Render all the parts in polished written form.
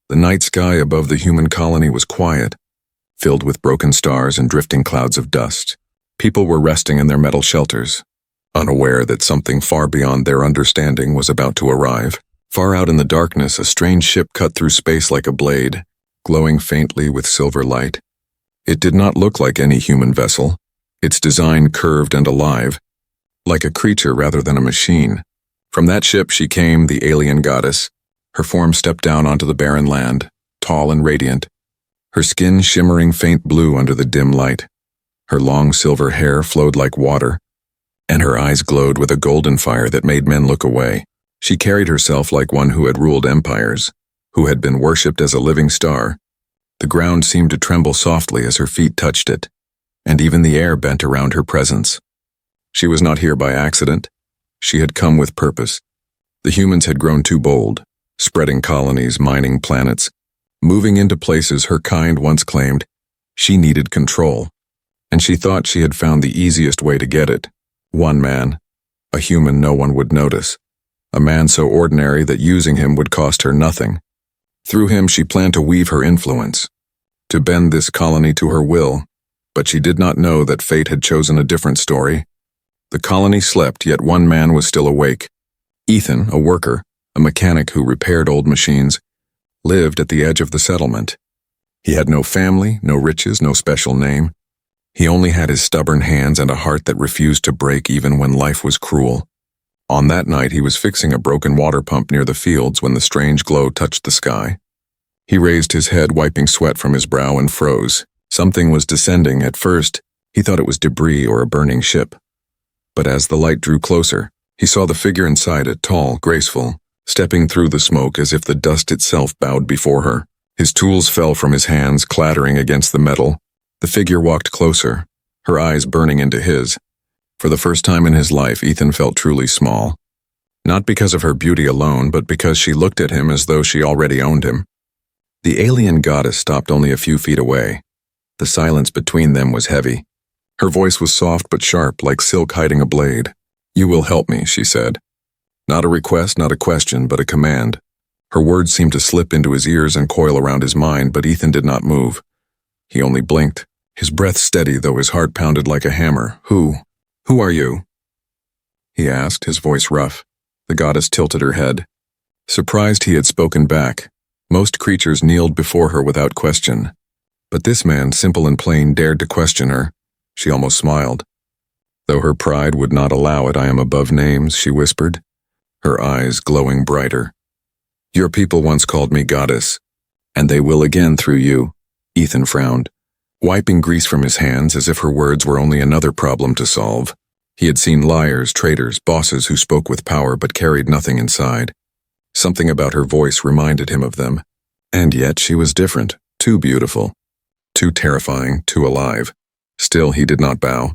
The night sky above the human colony was quiet, filled with broken stars and drifting clouds of dust. People were resting in their metal shelters, unaware that something far beyond their understanding was about to arrive. Far out in the darkness, a strange ship cut through space like a blade, glowing faintly with silver light. It did not look like any human vessel, its design curved and alive, like a creature rather than a machine. From that ship she came, the alien goddess. Her form stepped down onto the barren land, tall and radiant, her skin shimmering faint blue under the dim light. Her long silver hair flowed like water, and her eyes glowed with a golden fire that made men look away. She carried herself like one who had ruled empires, who had been worshipped as a living star. The ground seemed to tremble softly as her feet touched it, and even the air bent around her presence. She was not here by accident. She had come with purpose. The humans had grown too bold, spreading colonies, mining planets, moving into places her kind once claimed. She needed control, and she thought she had found the easiest way to get it. One man, a human no one would notice, a man so ordinary that using him would cost her nothing. Through him she planned to weave her influence, to bend this colony to her will, but she did not know that fate had chosen a different story. The colony slept, yet one man was still awake. Ethan, a worker, a mechanic who repaired old machines, lived at the edge of the settlement. He had no family, no riches, no special name. He only had his stubborn hands and a heart that refused to break even when life was cruel. On that night he was fixing a broken water pump near the fields when the strange glow touched the sky. He raised his head, wiping sweat from his brow, and froze. Something was descending. At first, he thought it was debris or a burning ship. But as the light drew closer, he saw the figure inside it, tall, graceful, stepping through the smoke as if the dust itself bowed before her. His tools fell from his hands, clattering against the metal. The figure walked closer, her eyes burning into his. For the first time in his life, Ethan felt truly small. Not because of her beauty alone, but because she looked at him as though she already owned him. The alien goddess stopped only a few feet away. The silence between them was heavy. Her voice was soft but sharp, like silk hiding a blade. "You will help me," she said. Not a request, not a question, but a command. Her words seemed to slip into his ears and coil around his mind, but Ethan did not move. He only blinked, his breath steady though his heart pounded like a hammer. Who are you?" he asked, his voice rough. The goddess tilted her head. Surprised he had spoken back. Most creatures kneeled before her without question. But this man, simple and plain, dared to question her. She almost smiled. Though her pride would not allow it, "I am above names," she whispered, her eyes glowing brighter. "Your people once called me goddess, and they will again through you." Ethan frowned, wiping grease from his hands as if her words were only another problem to solve. He had seen liars, traitors, bosses who spoke with power but carried nothing inside. Something about her voice reminded him of them. And yet she was different, too beautiful, too terrifying, too alive. Still, he did not bow.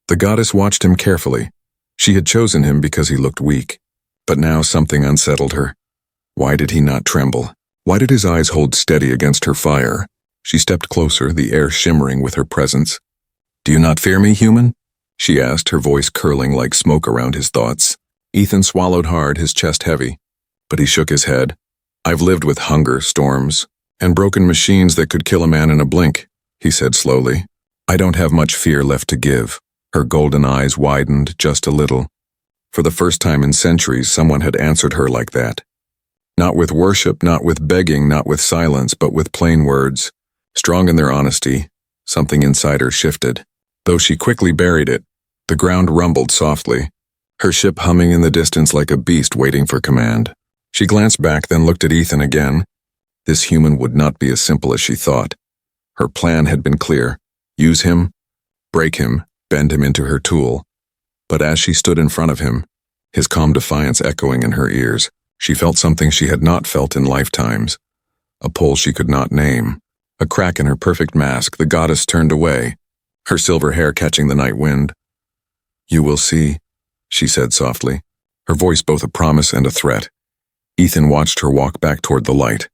The goddess watched him carefully. She had chosen him because he looked weak. But now something unsettled her. Why did he not tremble? Why did his eyes hold steady against her fire? She stepped closer, the air shimmering with her presence. "Do you not fear me, human?" she asked, her voice curling like smoke around his thoughts. Ethan swallowed hard, his chest heavy. But he shook his head. "I've lived with hunger, storms, and broken machines that could kill a man in a blink," he said slowly. "I don't have much fear left to give." Her golden eyes widened just a little. For the first time in centuries, someone had answered her like that. Not with worship, not with begging, not with silence, but with plain words. Strong in their honesty, something inside her shifted. Though she quickly buried it, the ground rumbled softly, her ship humming in the distance like a beast waiting for command. She glanced back, then looked at Ethan again. This human would not be as simple as she thought. Her plan had been clear. Use him, break him, bend him into her tool. But as she stood in front of him, his calm defiance echoing in her ears, she felt something she had not felt in lifetimes. A pull she could not name. A crack in her perfect mask. The goddess turned away, her silver hair catching the night wind. "You will see," she said softly, her voice both a promise and a threat. Ethan watched her walk back toward the light,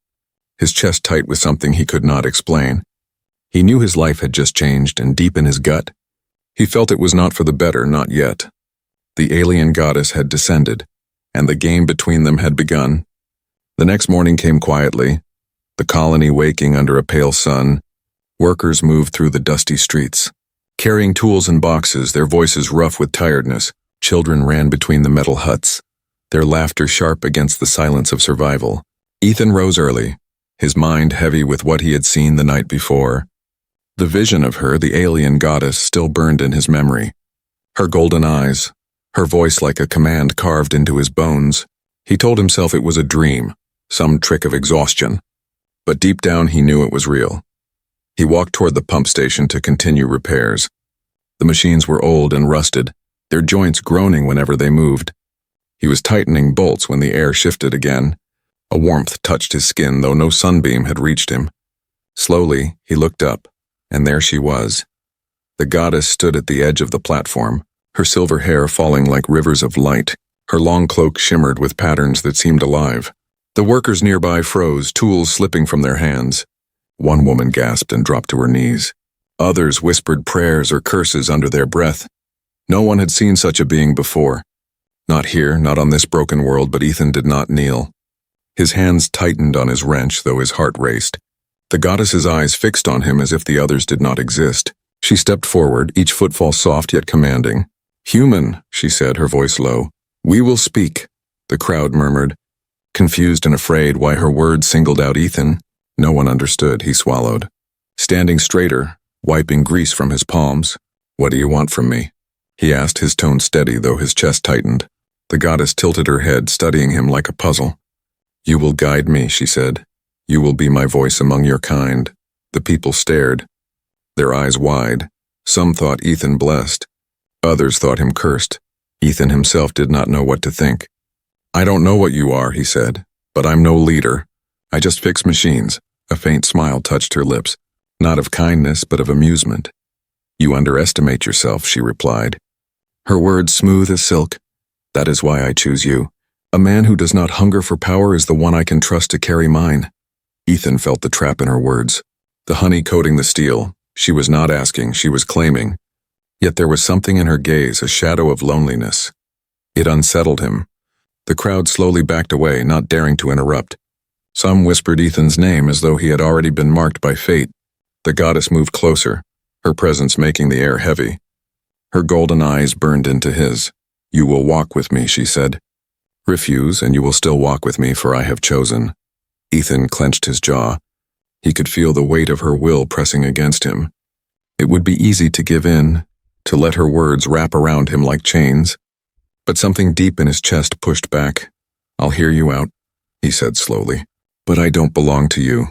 his chest tight with something he could not explain. He knew his life had just changed, and deep in his gut, he felt it was not for the better, not yet. The alien goddess had descended, and the game between them had begun. The next morning came quietly. The colony waking under a pale sun, workers moved through the dusty streets. Carrying tools and boxes, their voices rough with tiredness, children ran between the metal huts, their laughter sharp against the silence of survival. Ethan rose early, his mind heavy with what he had seen the night before. The vision of her, the alien goddess, still burned in his memory. Her golden eyes, her voice like a command carved into his bones. He told himself it was a dream, some trick of exhaustion. But deep down he knew it was real. He walked toward the pump station to continue repairs. The machines were old and rusted, their joints groaning whenever they moved. He was tightening bolts when the air shifted again. A warmth touched his skin, though no sunbeam had reached him. Slowly, he looked up, and there she was. The goddess stood at the edge of the platform, her silver hair falling like rivers of light. Her long cloak shimmered with patterns that seemed alive. The workers nearby froze, tools slipping from their hands. One woman gasped and dropped to her knees. Others whispered prayers or curses under their breath. No one had seen such a being before. Not here, not on this broken world, but Ethan did not kneel. His hands tightened on his wrench, though his heart raced. The goddess's eyes fixed on him as if the others did not exist. She stepped forward, each footfall soft yet commanding. "Human," she said, her voice low. "We will speak," the crowd murmured. Confused and afraid why her words singled out Ethan, no one understood. He swallowed. Standing straighter, wiping grease from his palms. "What do you want from me?" he asked, his tone steady, though his chest tightened. The goddess tilted her head, studying him like a puzzle. "You will guide me," she said. "You will be my voice among your kind." The people stared, their eyes wide. Some thought Ethan blessed. Others thought him cursed. Ethan himself did not know what to think. "I don't know what you are," he said, "but I'm no leader. I just fix machines." A faint smile touched her lips, not of kindness but of amusement. "You underestimate yourself," she replied, her words smooth as silk. "That is why I choose you. A man who does not hunger for power is the one I can trust to carry mine." Ethan felt the trap in her words, the honey coating the steel. She was not asking, she was claiming. Yet there was something in her gaze, a shadow of loneliness. It unsettled him. The crowd slowly backed away, not daring to interrupt. Some whispered Ethan's name as though he had already been marked by fate. The goddess moved closer, her presence making the air heavy. Her golden eyes burned into his. "You will walk with me," she said. "Refuse, and you will still walk with me, for I have chosen." Ethan clenched his jaw. He could feel the weight of her will pressing against him. It would be easy to give in, to let her words wrap around him like chains. But something deep in his chest pushed back. "I'll hear you out," he said slowly. "But I don't belong to you."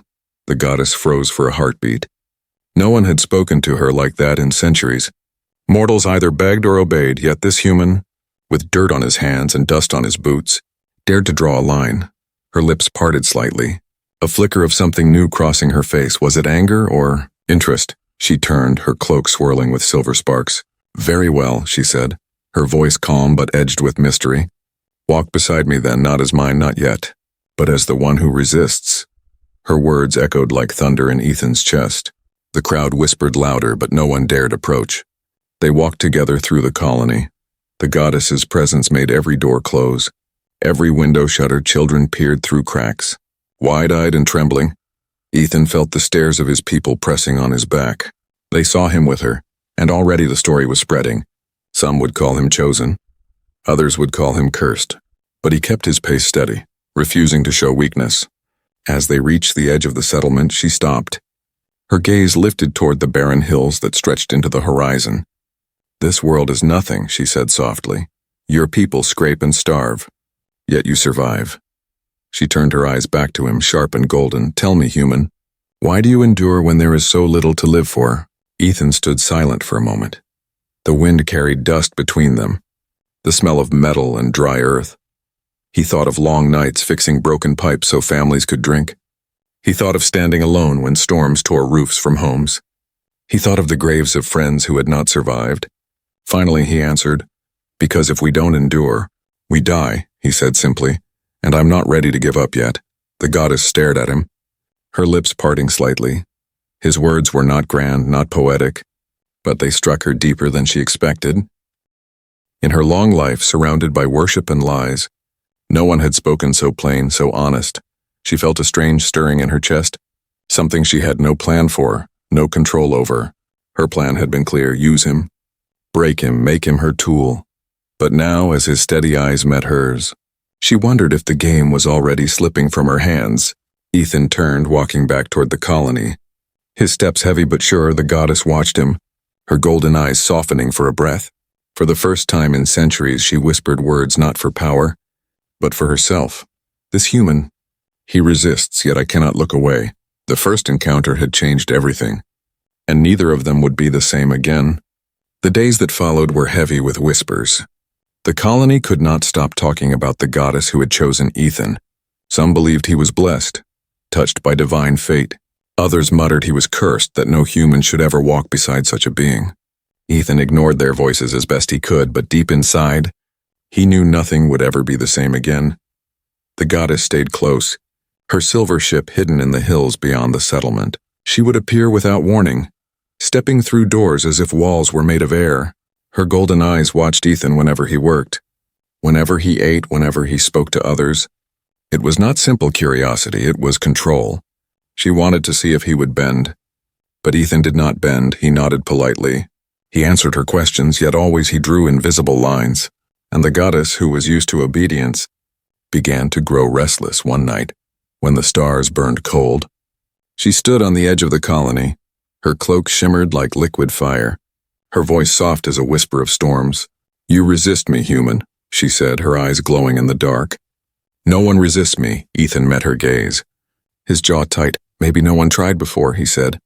The goddess froze for a heartbeat. No one had spoken to her like that in centuries. Mortals either begged or obeyed, yet this human, with dirt on his hands and dust on his boots, dared to draw a line. Her lips parted slightly, a flicker of something new crossing her face. Was it anger or interest? She turned, her cloak swirling with silver sparks. "Very well," she said, her voice calm but edged with mystery. "Walk beside me then, not as mine, not yet, but as the one who resists." Her words echoed like thunder in Ethan's chest. The crowd whispered louder, but no one dared approach. They walked together through the colony. The goddess's presence made every door close. Every window shuttered, children peered through cracks. Wide-eyed and trembling, Ethan felt the stares of his people pressing on his back. They saw him with her, and already the story was spreading. Some would call him chosen. Others would call him cursed. But he kept his pace steady, refusing to show weakness. As they reached the edge of the settlement, she stopped. Her gaze lifted toward the barren hills that stretched into the horizon. "This world is nothing," she said softly. "Your people scrape and starve, yet you survive." She turned her eyes back to him, sharp and golden. "Tell me, human, why do you endure when there is so little to live for?" Ethan stood silent for a moment. The wind carried dust between them, the smell of metal and dry earth. He thought of long nights fixing broken pipes so families could drink. He thought of standing alone when storms tore roofs from homes. He thought of the graves of friends who had not survived. Finally he answered, "Because if we don't endure, we die," he said simply, "and I'm not ready to give up yet." The goddess stared at him, her lips parting slightly. His words were not grand, not poetic, but they struck her deeper than she expected. In her long life, surrounded by worship and lies, no one had spoken so plain, so honest. She felt a strange stirring in her chest, something she had no plan for, no control over. Her plan had been clear: use him, break him, make him her tool. But now, as his steady eyes met hers, she wondered if the game was already slipping from her hands. Ethan turned, walking back toward the colony. His steps heavy but sure, the goddess watched him, her golden eyes softening for a breath. For the first time in centuries, she whispered words not for power, but for herself. This human, he resists, yet I cannot look away. The first encounter had changed everything, and neither of them would be the same again. The days that followed were heavy with whispers. The colony could not stop talking about the goddess who had chosen Ethan. Some believed he was blessed, touched by divine fate. Others muttered he was cursed, that no human should ever walk beside such a being. Ethan ignored their voices as best he could, but deep inside, he knew nothing would ever be the same again. The goddess stayed close, her silver ship hidden in the hills beyond the settlement. She would appear without warning, stepping through doors as if walls were made of air. Her golden eyes watched Ethan whenever he worked, whenever he ate, whenever he spoke to others. It was not simple curiosity, it was control. She wanted to see if he would bend. But Ethan did not bend. He nodded politely. He answered her questions, yet always he drew invisible lines. And the goddess, who was used to obedience, began to grow restless one night, when the stars burned cold. She stood on the edge of the colony. Her cloak shimmered like liquid fire, her voice soft as a whisper of storms. "You resist me, human," she said, her eyes glowing in the dark. "No one resists me." Ethan met her gaze, his jaw tight. "Maybe no one tried before," he said.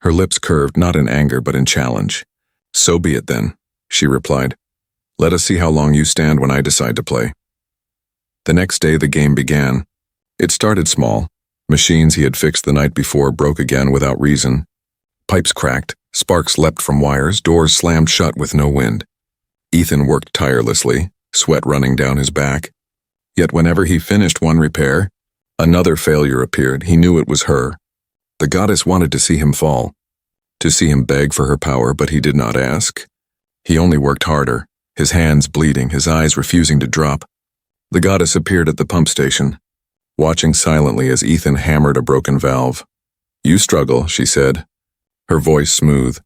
Her lips curved, not in anger but in challenge. "So be it then," she replied. "Let us see how long you stand when I decide to play." The next day the game began. It started small. Machines he had fixed the night before broke again without reason. Pipes cracked, sparks leapt from wires, doors slammed shut with no wind. Ethan worked tirelessly, sweat running down his back. Yet whenever he finished one repair, another failure appeared. He knew it was her. The goddess wanted to see him fall, to see him beg for her power, but he did not ask. He only worked harder, his hands bleeding, his eyes refusing to drop. The goddess appeared at the pump station, watching silently as Ethan hammered a broken valve. "You struggle," she said, her voice smooth.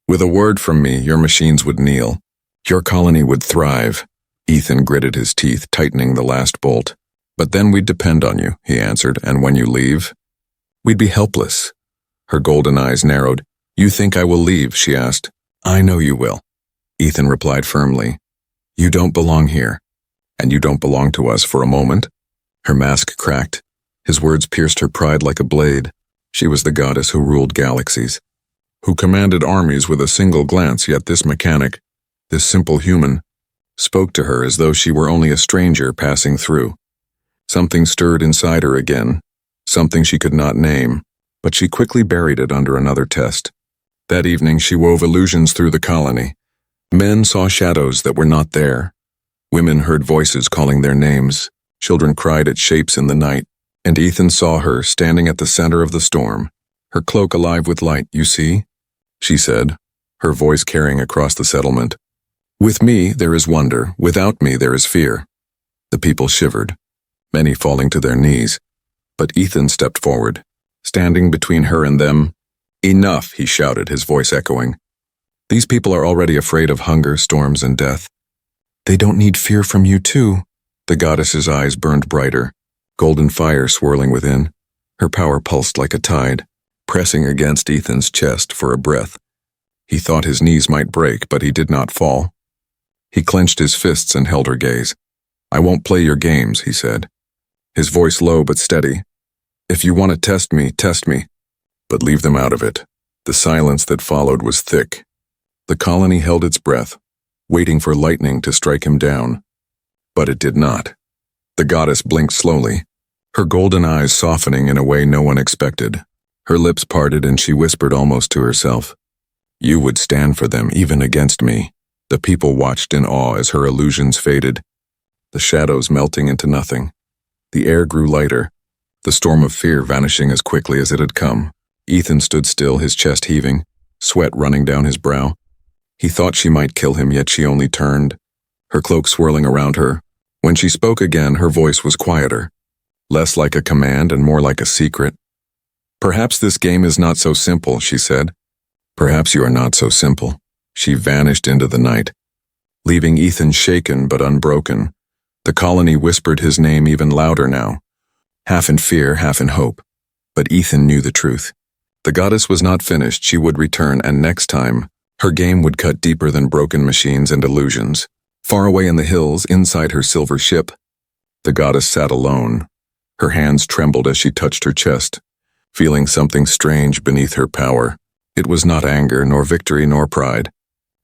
"With a word from me, your machines would kneel. Your colony would thrive." Ethan gritted his teeth, tightening the last bolt. "But then we'd depend on you," he answered, "and when you leave, we'd be helpless." Her golden eyes narrowed. "You think I will leave?" she asked. "I know you will," Ethan replied firmly. "You don't belong here, and you don't belong to us for a moment." Her mask cracked. His words pierced her pride like a blade. She was the goddess who ruled galaxies, who commanded armies with a single glance, yet this mechanic, this simple human, spoke to her as though she were only a stranger passing through. Something stirred inside her again, something she could not name, but she quickly buried it under another test. That evening she wove illusions through the colony. Men saw shadows that were not there. Women heard voices calling their names. Children cried at shapes in the night. And Ethan saw her standing at the center of the storm, her cloak alive with light. "You see?" she said, her voice carrying across the settlement. "With me there is wonder, without me there is fear." The people shivered, many falling to their knees. But Ethan stepped forward, standing between her and them. "Enough," he shouted, his voice echoing. "These people are already afraid of hunger, storms, and death. They don't need fear from you too." The goddess's eyes burned brighter, golden fire swirling within. Her power pulsed like a tide, pressing against Ethan's chest for a breath. He thought his knees might break, but he did not fall. He clenched his fists and held her gaze. "I won't play your games," he said, his voice low but steady. "If you want to test me, but leave them out of it." The silence that followed was thick. The colony held its breath, waiting for lightning to strike him down. But it did not. The goddess blinked slowly, her golden eyes softening in a way no one expected. Her lips parted and she whispered almost to herself, "You would stand for them even against me." The people watched in awe as her illusions faded, the shadows melting into nothing. The air grew lighter, the storm of fear vanishing as quickly as it had come. Ethan stood still, his chest heaving, sweat running down his brow. He thought she might kill him, yet she only turned, her cloak swirling around her. When she spoke again, her voice was quieter. less like a command and more like a secret. "Perhaps this game is not so simple," she said. "Perhaps you are not so simple." She vanished into the night, leaving Ethan shaken but unbroken. The colony whispered his name even louder now, half in fear, half in hope. But Ethan knew the truth. The goddess was not finished. She would return, and next time, her game would cut deeper than broken machines and illusions. Far away in the hills, inside her silver ship, the goddess sat alone. Her hands trembled as she touched her chest, feeling something strange beneath her power. It was not anger, nor victory, nor pride.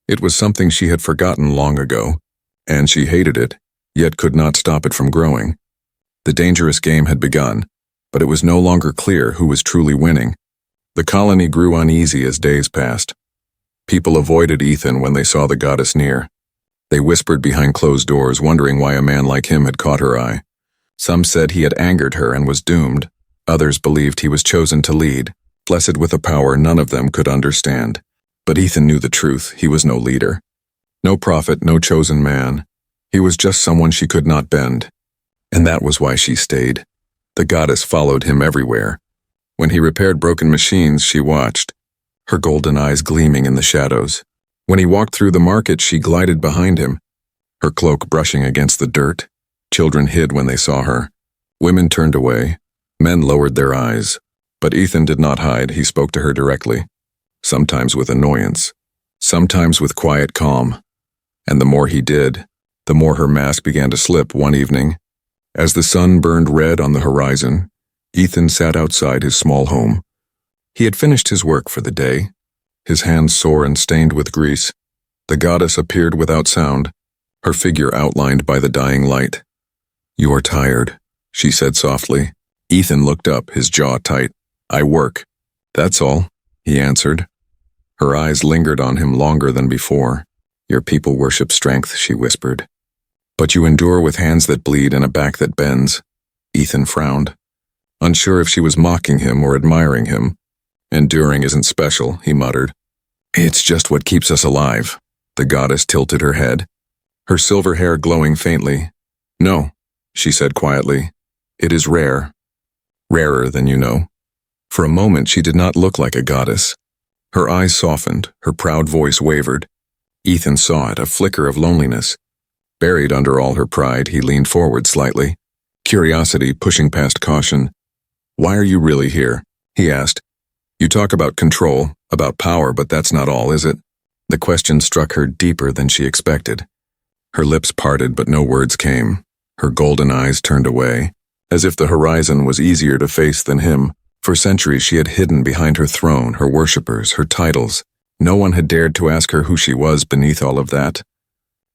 It was something she had forgotten long ago, and she hated it, yet could not stop it from growing. The dangerous game had begun, but it was no longer clear who was truly winning. The colony grew uneasy as days passed. People avoided Ethan when they saw the goddess near. They whispered behind closed doors, wondering why a man like him had caught her eye. Some said he had angered her and was doomed. Others believed he was chosen to lead, blessed with a power none of them could understand. But Ethan knew the truth. He was no leader. No prophet, no chosen man. He was just someone she could not bend. And that was why she stayed. The goddess followed him everywhere. When he repaired broken machines, she watched, her golden eyes gleaming in the shadows. When he walked through the market, she glided behind him, her cloak brushing against the dirt. Children hid when they saw her. Women turned away. Men lowered their eyes. But Ethan did not hide. He spoke to her directly, sometimes with annoyance, sometimes with quiet calm. And the more he did, the more her mask began to slip. One evening, as the sun burned red on the horizon, Ethan sat outside his small home. He had finished his work for the day, his hands sore and stained with grease. The goddess appeared without sound, her figure outlined by the dying light. "You are tired," she said softly. Ethan looked up, his jaw tight. "I work. That's all," he answered. Her eyes lingered on him longer than before. "Your people worship strength," she whispered. "But you endure with hands that bleed and a back that bends." Ethan frowned, unsure if she was mocking him or admiring him. "Enduring isn't special," he muttered. "It's just what keeps us alive." The goddess tilted her head, her silver hair glowing faintly. "No," she said quietly. "It is rare. Rarer than you know." For a moment she did not look like a goddess. Her eyes softened, her proud voice wavered. Ethan saw it, a flicker of loneliness. Buried under all her pride, he leaned forward slightly, curiosity pushing past caution. "Why are you really here?" he asked. "You talk about control, about power, but that's not all, is it?" The question struck her deeper than she expected. Her lips parted, but no words came. Her golden eyes turned away, as if the horizon was easier to face than him. For centuries she had hidden behind her throne, her worshippers, her titles. No one had dared to ask her who she was beneath all of that.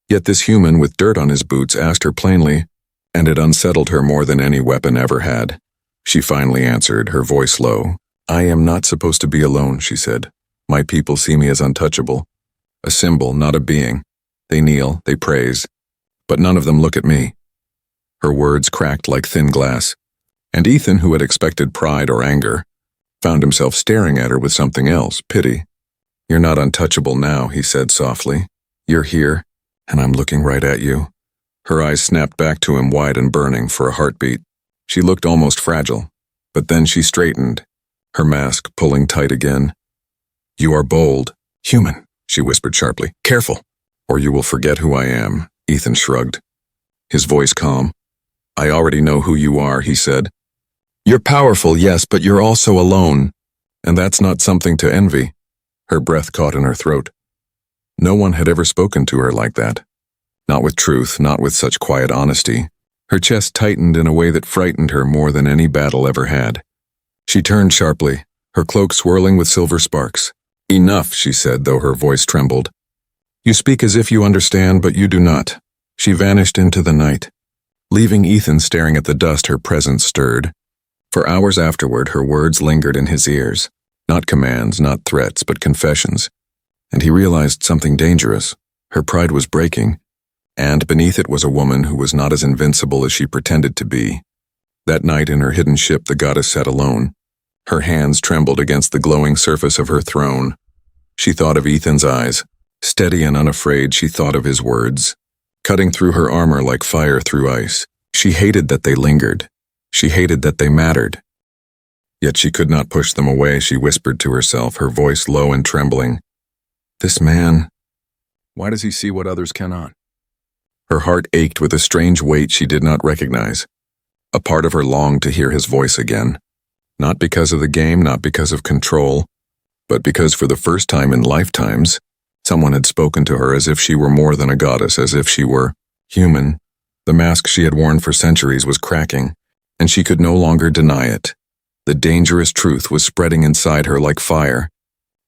Yet this human with dirt on his boots asked her plainly, and it unsettled her more than any weapon ever had. She finally answered, her voice low. "I am not supposed to be alone," she said. "My people see me as untouchable. A symbol, not a being. They kneel, they praise, but none of them look at me." Her words cracked like thin glass, and Ethan, who had expected pride or anger, found himself staring at her with something else, pity. "You're not untouchable now," he said softly. "You're here, and I'm looking right at you." Her eyes snapped back to him, wide and burning for a heartbeat. She looked almost fragile, but then she straightened, her mask pulling tight again. "You are bold. Human," she whispered sharply. "Careful, or you will forget who I am." Ethan shrugged, his voice calm. "I already know who you are," he said. "You're powerful, yes, but you're also alone. And that's not something to envy." Her breath caught in her throat. No one had ever spoken to her like that. Not with truth, not with such quiet honesty. Her chest tightened in a way that frightened her more than any battle ever had. She turned sharply, her cloak swirling with silver sparks. "Enough," she said, though her voice trembled. "You speak as if you understand, but you do not." She vanished into the night. Leaving Ethan staring at the dust her presence stirred. For hours afterward, her words lingered in his ears. Not commands, not threats, but confessions. And he realized something dangerous. Her pride was breaking, and beneath it was a woman who was not as invincible as she pretended to be. That night in her hidden ship, the goddess sat alone. Her hands trembled against the glowing surface of her throne. She thought of Ethan's eyes. Steady and unafraid, she thought of his words, cutting through her armor like fire through ice. She hated that they lingered. She hated that they mattered. Yet she could not push them away, she whispered to herself, her voice low and trembling. This man, why does he see what others cannot? Her heart ached with a strange weight she did not recognize. A part of her longed to hear his voice again. Not because of the game, not because of control, but because for the first time in lifetimes, someone had spoken to her as if she were more than a goddess, as if she were human. The mask she had worn for centuries was cracking, and she could no longer deny it. The dangerous truth was spreading inside her like fire.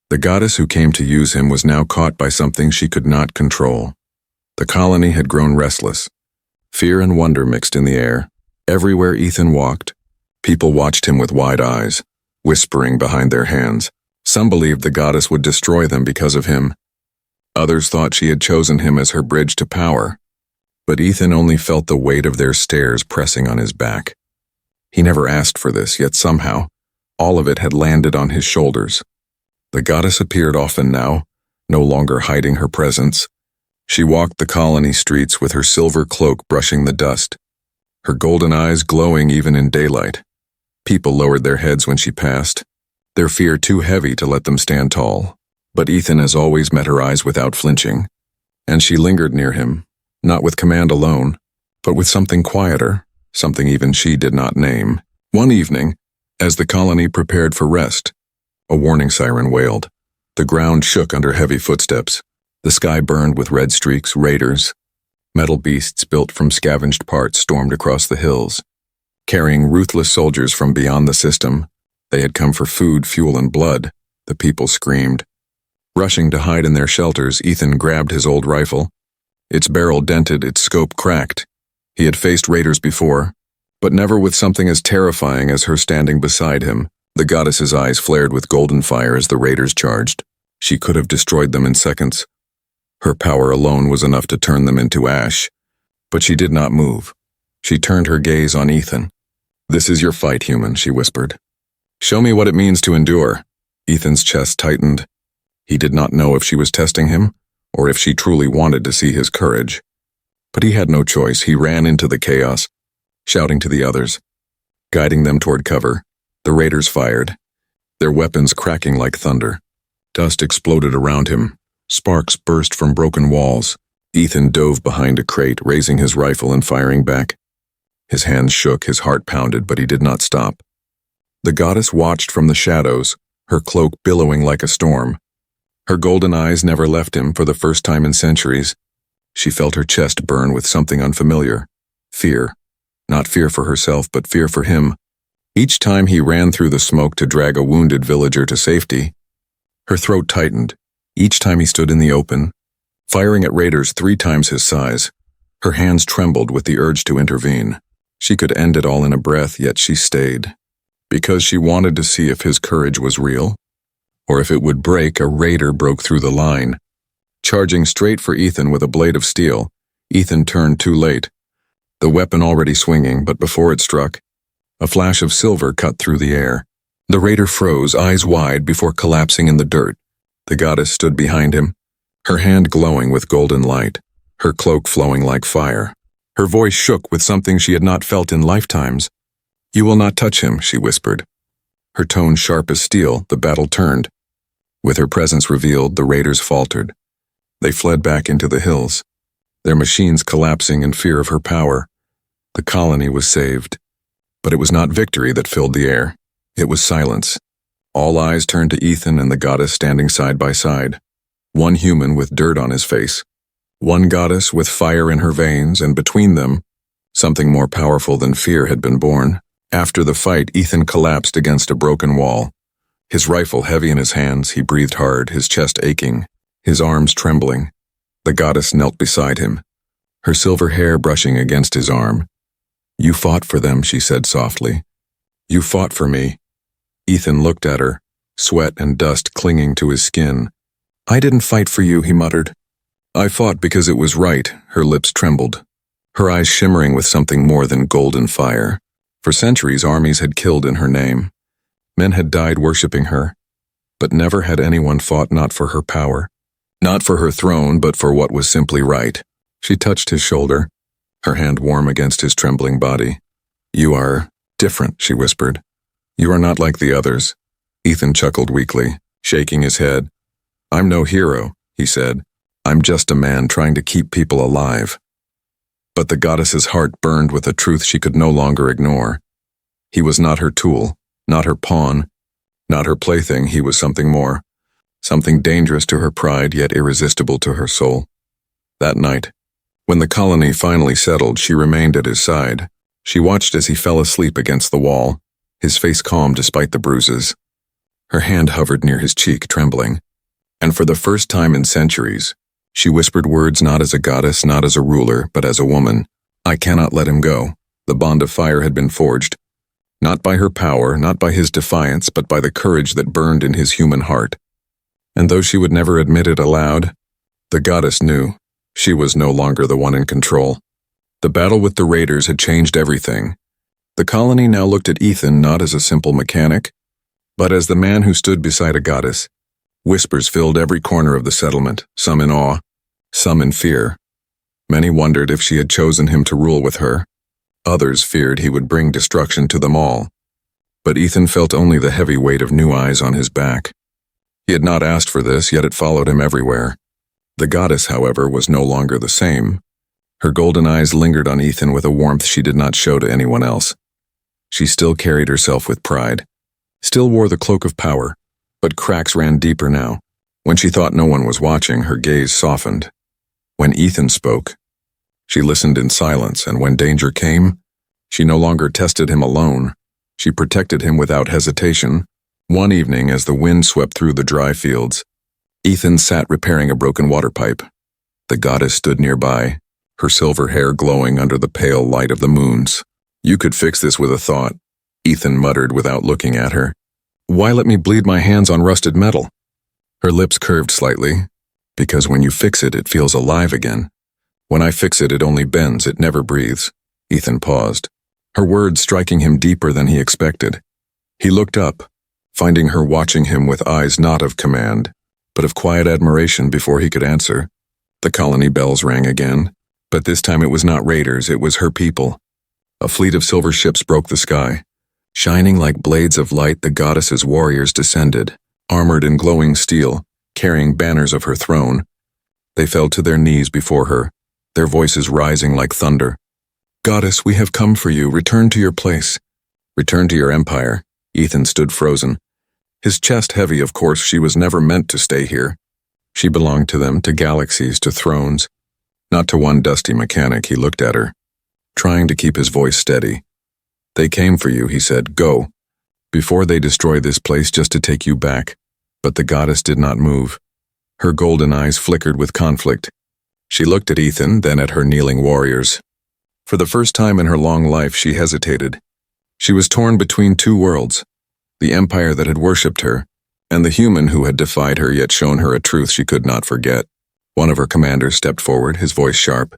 The goddess who came to use him was now caught by something she could not control. The colony had grown restless. Fear and wonder mixed in the air. Everywhere Ethan walked, people watched him with wide eyes, whispering behind their hands. Some believed the goddess would destroy them because of him. Others thought she had chosen him as her bridge to power. But Ethan only felt the weight of their stares pressing on his back. He never asked for this, yet somehow, all of it had landed on his shoulders. The goddess appeared often now, no longer hiding her presence. She walked the colony streets with her silver cloak brushing the dust, her golden eyes glowing even in daylight. People lowered their heads when she passed, their fear too heavy to let them stand tall. But Ethan as always met her eyes without flinching, and she lingered near him, not with command alone, but with something quieter, something even she did not name. One evening, as the colony prepared for rest, a warning siren wailed. The ground shook under heavy footsteps. The sky burned with red streaks, raiders. Metal beasts built from scavenged parts stormed across the hills. Carrying ruthless soldiers from beyond the system, they had come for food, fuel, and blood, the people screamed. Rushing to hide in their shelters, Ethan grabbed his old rifle. Its barrel dented, its scope cracked. He had faced raiders before, but never with something as terrifying as her standing beside him. The goddess's eyes flared with golden fire as the raiders charged. She could have destroyed them in seconds. Her power alone was enough to turn them into ash. But she did not move. She turned her gaze on Ethan. "This is your fight, human," she whispered. "Show me what it means to endure." Ethan's chest tightened. He did not know if she was testing him, or if she truly wanted to see his courage. But he had no choice. He ran into the chaos, shouting to the others, guiding them toward cover. The raiders fired, their weapons cracking like thunder. Dust exploded around him. Sparks burst from broken walls. Ethan dove behind a crate, raising his rifle and firing back. His hands shook, his heart pounded, but he did not stop. The goddess watched from the shadows, her cloak billowing like a storm. Her golden eyes never left him for the first time in centuries. She felt her chest burn with something unfamiliar. Fear. Not fear for herself, but fear for him. Each time he ran through the smoke to drag a wounded villager to safety, her throat tightened. Each time he stood in the open, firing at raiders 3 times his size, her hands trembled with the urge to intervene. She could end it all in a breath, yet she stayed. Because she wanted to see if his courage was real, or if it would break. A raider broke through the line. Charging straight for Ethan with a blade of steel, Ethan turned too late. The weapon already swinging, but before it struck, a flash of silver cut through the air. The raider froze, eyes wide, before collapsing in the dirt. The goddess stood behind him, her hand glowing with golden light, her cloak flowing like fire. Her voice shook with something she had not felt in lifetimes. "You will not touch him," she whispered. Her tone sharp as steel. The battle turned. With her presence revealed, the raiders faltered. They fled back into the hills, their machines collapsing in fear of her power. The colony was saved. But it was not victory that filled the air. It was silence. All eyes turned to Ethan and the goddess standing side by side. One human with dirt on his face. One goddess with fire in her veins, and between them, something more powerful than fear had been born. After the fight, Ethan collapsed against a broken wall. His rifle heavy in his hands, he breathed hard, his chest aching, his arms trembling. The goddess knelt beside him, her silver hair brushing against his arm. "You fought for them," she said softly. "You fought for me." Ethan looked at her, sweat and dust clinging to his skin. "I didn't fight for you," he muttered. "I fought because it was right." Her lips trembled, her eyes shimmering with something more than golden fire. For centuries, armies had killed in her name. Men had died worshipping her. But never had anyone fought not for her power, not for her throne, but for what was simply right. She touched his shoulder, her hand warm against his trembling body. "You are Different, she whispered. You are not like the others. Ethan chuckled weakly, shaking his head. I'm no hero, he said. I'm just a man trying to keep people alive. But the goddess's heart burned with a truth she could no longer ignore. He was not her tool, not her pawn, not her plaything. He was something more, something dangerous to her pride yet irresistible to her soul. That night, when the colony finally settled, she remained at his side. She watched as he fell asleep against the wall, his face calm despite the bruises. Her hand hovered near his cheek, trembling. And for the first time in centuries, she whispered words not as a goddess, not as a ruler, but as a woman. I cannot let him go. The bond of fire had been forged. Not by her power, not by his defiance, but by the courage that burned in his human heart. And though she would never admit it aloud, the goddess knew she was no longer the one in control. The battle with the raiders had changed everything. The colony now looked at Ethan not as a simple mechanic, but as the man who stood beside a goddess. Whispers filled every corner of the settlement, some in awe, some in fear. Many wondered if she had chosen him to rule with her. Others feared he would bring destruction to them all. But Ethan felt only the heavy weight of new eyes on his back. He had not asked for this, yet it followed him everywhere. The goddess, however, was no longer the same. Her golden eyes lingered on Ethan with a warmth she did not show to anyone else. She still carried herself with pride, still wore the cloak of power, but cracks ran deeper now. When she thought no one was watching, her gaze softened. When Ethan spoke, she listened in silence, and when danger came, she no longer tested him alone. She protected him without hesitation. One evening, as the wind swept through the dry fields, Ethan sat repairing a broken water pipe. The goddess stood nearby, her silver hair glowing under the pale light of the moons. You could fix this with a thought, Ethan muttered without looking at her. Why let me bleed my hands on rusted metal? Her lips curved slightly. Because when you fix it, it feels alive again. When I fix it, it only bends, it never breathes. Ethan paused, her words striking him deeper than he expected. He looked up, finding her watching him with eyes not of command, but of quiet admiration before he could answer. The colony bells rang again, but this time it was not raiders, it was her people. A fleet of silver ships broke the sky. Shining like blades of light, the goddess's warriors descended, armored in glowing steel, carrying banners of her throne. They fell to their knees before her, their voices rising like thunder. Goddess, we have come for you. Return to your place. Return to your empire. Ethan stood frozen. His chest heavy, of course, she was never meant to stay here. She belonged to them, to galaxies, to thrones. Not to one dusty mechanic. He looked at her, trying to keep his voice steady. They came for you, he said. Go. Before they destroy this place just to take you back. But the goddess did not move. Her golden eyes flickered with conflict. She looked at Ethan, then at her kneeling warriors. For the first time in her long life, she hesitated. She was torn between two worlds, the empire that had worshipped her, and the human who had defied her yet shown her a truth she could not forget. One of her commanders stepped forward, his voice sharp.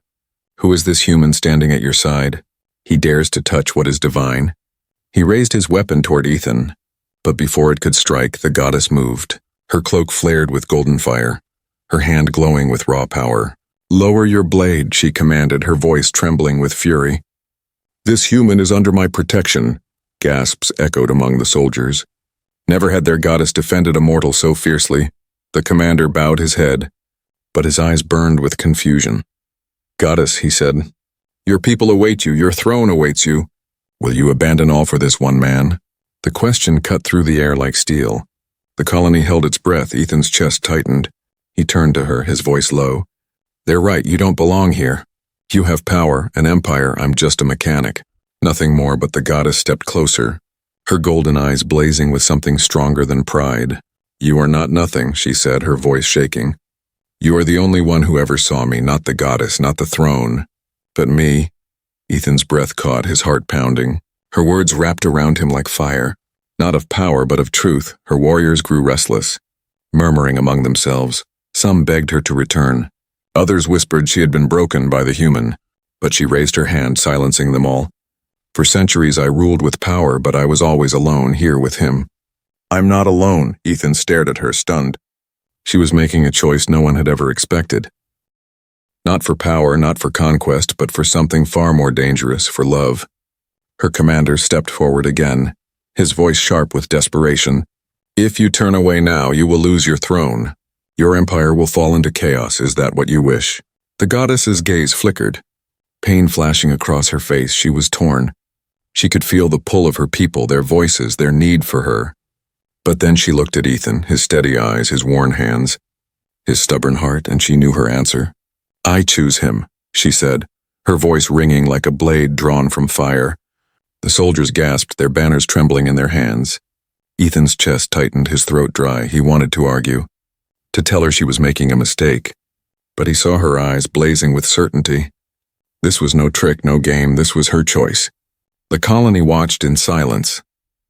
Who is this human standing at your side? He dares to touch what is divine. He raised his weapon toward Ethan, but before it could strike, the goddess moved. Her cloak flared with golden fire, her hand glowing with raw power. Lower your blade, she commanded, her voice trembling with fury. This human is under my protection, gasps echoed among the soldiers. Never had their goddess defended a mortal so fiercely. The commander bowed his head, but his eyes burned with confusion. Goddess, he said, your people await you, your throne awaits you. Will you abandon all for this one man? The question cut through the air like steel. The colony held its breath, Ethan's chest tightened. He turned to her, his voice low. They're right, you don't belong here. You have power, an empire, I'm just a mechanic. Nothing more, but the goddess stepped closer, her golden eyes blazing with something stronger than pride. You are not nothing, she said, her voice shaking. You are the only one who ever saw me, not the goddess, not the throne. But me. Ethan's breath caught, his heart pounding. Her words wrapped around him like fire. Not of power, but of truth. Her warriors grew restless, murmuring among themselves. Some begged her to return. Others whispered she had been broken by the human, but she raised her hand, silencing them all. For centuries I ruled with power, but I was always alone here with him. I'm not alone, Ethan stared at her, stunned. She was making a choice no one had ever expected. Not for power, not for conquest, but for something far more dangerous, for love. Her commander stepped forward again, his voice sharp with desperation. If you turn away now, you will lose your throne. Your empire will fall into chaos. Is that what you wish? The goddess's gaze flickered. Pain flashing across her face, she was torn. She could feel the pull of her people, their voices, their need for her. But then she looked at Ethan, his steady eyes, his worn hands, his stubborn heart, and she knew her answer. I choose him, she said, her voice ringing like a blade drawn from fire. The soldiers gasped, their banners trembling in their hands. Ethan's chest tightened, his throat dry. He wanted to argue, to tell her she was making a mistake. But he saw her eyes blazing with certainty. This was no trick, no game. This was her choice. The colony watched in silence.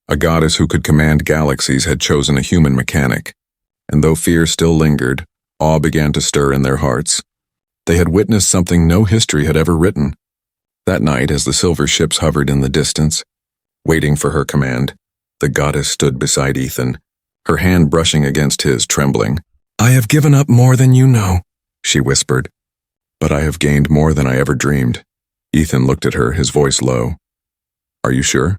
A goddess who could command galaxies had chosen a human mechanic. And though fear still lingered, awe began to stir in their hearts. They had witnessed something no history had ever written. That night, as the silver ships hovered in the distance, waiting for her command, the goddess stood beside Ethan, her hand brushing against his, trembling. I have given up more than you know, she whispered. But I have gained more than I ever dreamed. Ethan looked at her, his voice low. Are you sure?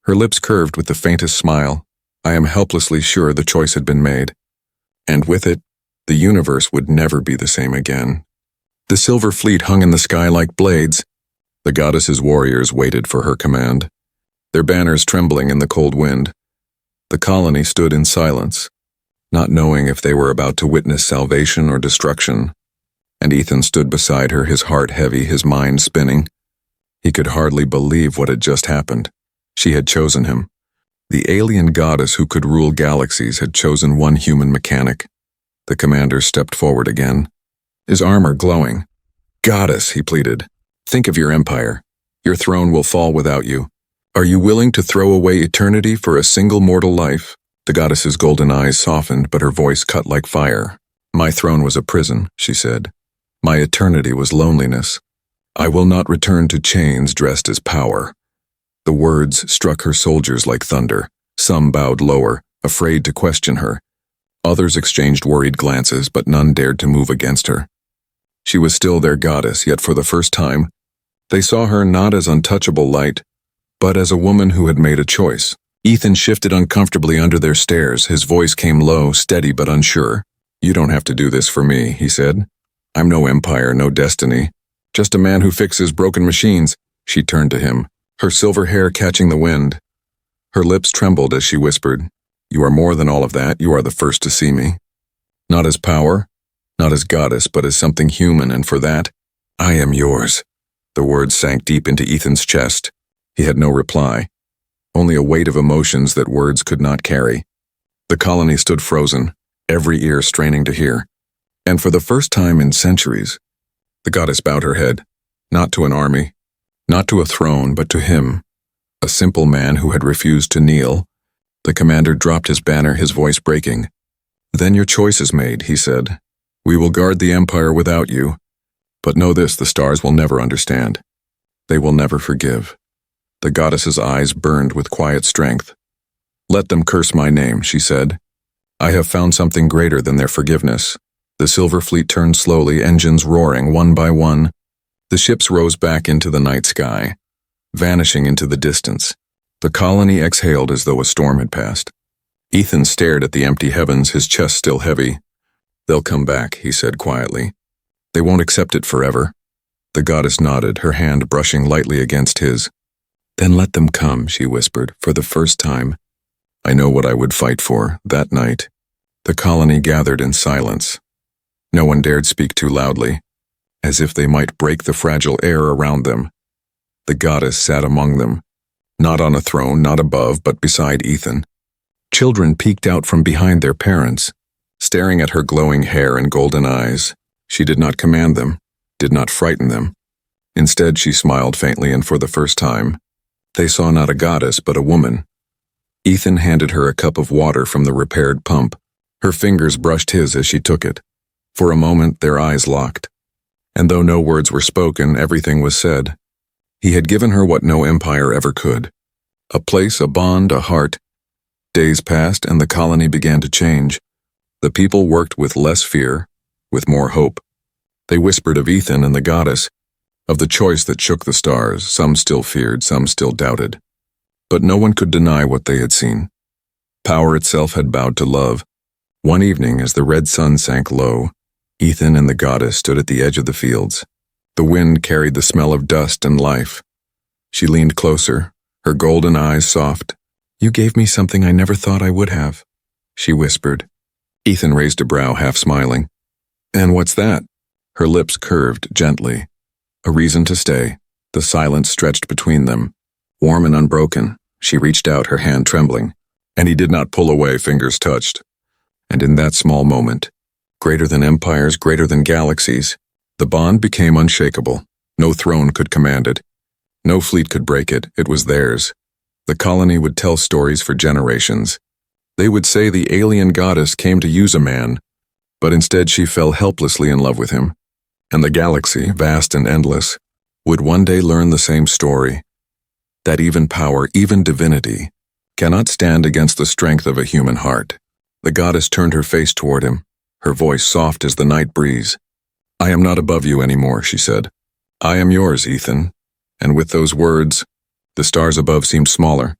Her lips curved with the faintest smile. I am helplessly sure the choice had been made. And with it, the universe would never be the same again. The silver fleet hung in the sky like blades. The goddess's warriors waited for her command, their banners trembling in the cold wind. The colony stood in silence, not knowing if they were about to witness salvation or destruction. And Ethan stood beside her, his heart heavy, his mind spinning. He could hardly believe what had just happened. She had chosen him. The alien goddess who could rule galaxies had chosen one human mechanic. The commander stepped forward again, his armor glowing. Goddess, he pleaded, think of your empire. Your throne will fall without you. Are you willing to throw away eternity for a single mortal life? The goddess's golden eyes softened, but her voice cut like fire. My throne was a prison, she said. My eternity was loneliness. I will not return to chains dressed as power. The words struck her soldiers like thunder. Some bowed lower, afraid to question her. Others exchanged worried glances, but none dared to move against her. She was still their goddess, yet for the first time, they saw her not as untouchable light, but as a woman who had made a choice. Ethan shifted uncomfortably under their stares. His voice came low, steady but unsure. You don't have to do this for me, he said. I'm no empire, no destiny. Just a man who fixes broken machines. She turned to him, her silver hair catching the wind. Her lips trembled as she whispered, You are more than all of that. You are the first to see me. Not as power, not as goddess, but as something human, and for that, I am yours. The words sank deep into Ethan's chest. He had no reply, only a weight of emotions that words could not carry. The colony stood frozen, every ear straining to hear. And for the first time in centuries, the goddess bowed her head, not to an army, not to a throne, but to him, a simple man who had refused to kneel. The commander dropped his banner, his voice breaking. Then your choice is made, he said. We will guard the empire without you. But know this, the stars will never understand. They will never forgive. The goddess's eyes burned with quiet strength. Let them curse my name, she said. I have found something greater than their forgiveness. The silver fleet turned slowly, engines roaring one by one. The ships rose back into the night sky, vanishing into the distance. The colony exhaled as though a storm had passed. Ethan stared at the empty heavens, his chest still heavy. They'll come back, he said quietly. They won't accept it forever. The goddess nodded, her hand brushing lightly against his. Then let them come, she whispered, for the first time. I know what I would fight for, that night. The colony gathered in silence. No one dared speak too loudly, as if they might break the fragile air around them. The goddess sat among them, not on a throne, not above, but beside Ethan. Children peeked out from behind their parents, staring at her glowing hair and golden eyes. She did not command them, did not frighten them. Instead, she smiled faintly, and for the first time, they saw not a goddess, but a woman. Ethan handed her a cup of water from the repaired pump. Her fingers brushed his as she took it. For a moment, their eyes locked. And though no words were spoken, everything was said. He had given her what no empire ever could. A place, a bond, a heart. Days passed, and the colony began to change. The people worked with less fear, with more hope. They whispered of Ethan and the goddess, of the choice that shook the stars. Some still feared, some still doubted. But no one could deny what they had seen. Power itself had bowed to love. One evening, as the red sun sank low, Ethan and the goddess stood at the edge of the fields. The wind carried the smell of dust and life. She leaned closer, her golden eyes soft. "You gave me something I never thought I would have," she whispered. Ethan raised a brow, half smiling. "And what's that?" Her lips curved gently. A reason to stay. The silence stretched between them. Warm and unbroken, she reached out, her hand trembling. And he did not pull away, fingers touched. And in that small moment, greater than empires, greater than galaxies, the bond became unshakable. No throne could command it. No fleet could break it. It was theirs. The colony would tell stories for generations. They would say the alien goddess came to use a man, but instead she fell helplessly in love with him. And the galaxy, vast and endless, would one day learn the same story. That even power, even divinity, cannot stand against the strength of a human heart. The goddess turned her face toward him, her voice soft as the night breeze. "I am not above you anymore," she said. "I am yours, Ethan." And with those words, the stars above seemed smaller,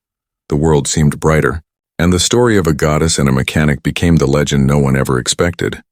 the world seemed brighter, and the story of a goddess and a mechanic became the legend no one ever expected.